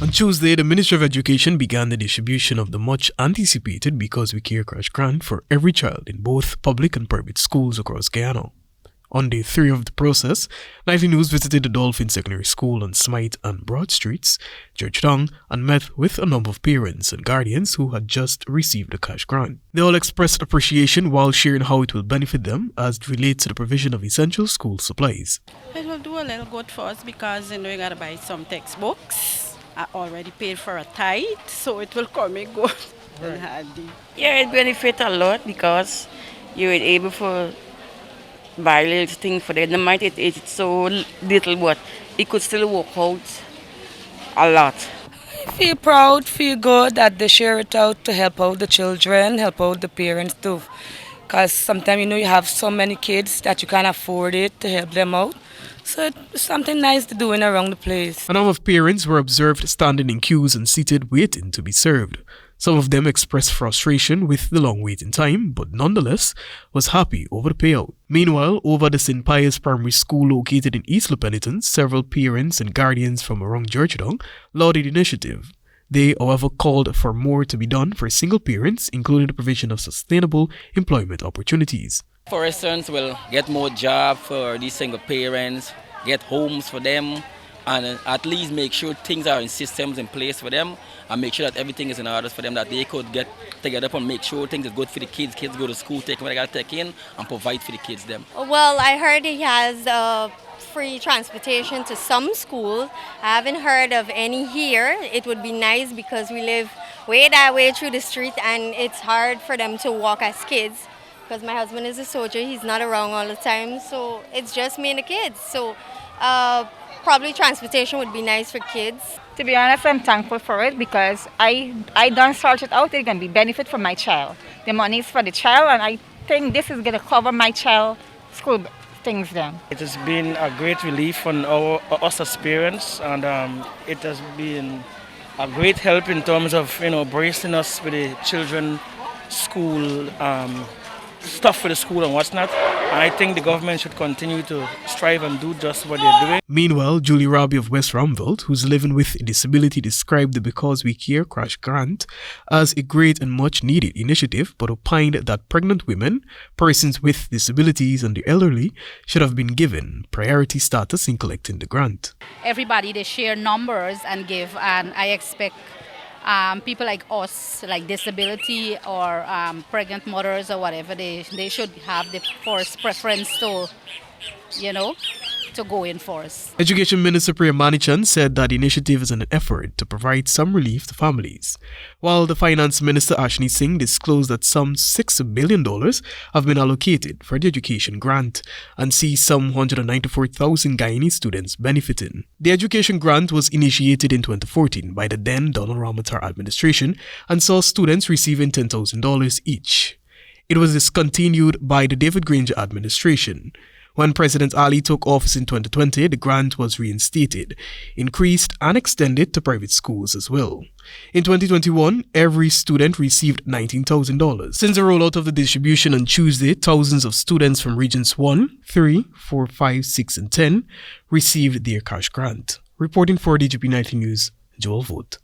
On Tuesday, the Ministry of Education began the distribution of the much-anticipated Because We Care Crash Grant for every child in both public and private schools across Guyana. On day 3 of the process, Nightly News visited the Dolphin Secondary School on Smythe and Broad Streets, Georgetown, and met with a number of parents and guardians who had just received the cash grant. They all expressed appreciation while sharing how it will benefit them as it relates to the provision of essential school supplies. It will do a little good for us because we got to buy some textbooks. I already paid for a tithe, so it will come in good and handy. Yeah, it benefits a lot because you're able to buy little things for them. The might it's so little, but it could still work out a lot. I feel proud, feel good that they share it out to help out the children, help out the parents too. Because sometimes you have so many kids that you can't afford it to help them out. So it's something nice to do around the place. A number of parents were observed standing in queues and seated waiting to be served. Some of them expressed frustration with the long waiting time, but nonetheless was happy over the payout. Meanwhile, over the St. Pius Primary School located in East Lupenitton, several parents and guardians from around Georgetown lauded the initiative. They, however, called for more to be done for single parents, including the provision of sustainable employment opportunities. For instance, we'll get more jobs for these single parents, get homes for them, and at least make sure things are in systems in place for them and make sure that everything is in order for them, that they could get together and make sure things is good for the kids. Kids go to school, take what they got to take in and provide for the kids them. Well, I heard he has free transportation to some school. I haven't heard of any here. It would be nice because we live way that way through the street and it's hard for them to walk as kids because my husband is a soldier. He's not around all the time, so it's just me and the kids. So probably transportation would be nice for kids. To be honest, I'm thankful for it because I done sort it out. It's going to be benefit for my child. The money is for the child, and I think this is going to cover my child's school things then. It has been a great relief on us as parents, and it has been a great help in terms of bracing us with the children, school, stuff for the school and what's not. And I think the government should continue to strive and do just what they're doing. Meanwhile, Julie Rabi of West Ramville, who's living with a disability, described the Because We Care Crash Grant as a great and much needed initiative, but opined that pregnant women, persons with disabilities and the elderly should have been given priority status in collecting the grant. Everybody, they share numbers and give, and I expect people like us, like disability or pregnant mothers or whatever, they should have the first preference to, to go in first. Education Minister Priya Manichan said that the initiative is an effort to provide some relief to families, while the Finance Minister Ashni Singh disclosed that some $6 billion have been allocated for the education grant and see some 194,000 Guyanese students benefiting. The education grant was initiated in 2014 by the then Donald Ramatar administration and saw students receiving $10,000 each. It was discontinued by the David Granger administration. When President Ali took office in 2020, the grant was reinstated, increased and extended to private schools as well. In 2021, every student received $19,000. Since the rollout of the distribution on Tuesday, thousands of students from regions 1, 3, 4, 5, 6 and 10 received their cash grant. Reporting for DGP Nightly News, Joel GOV'T.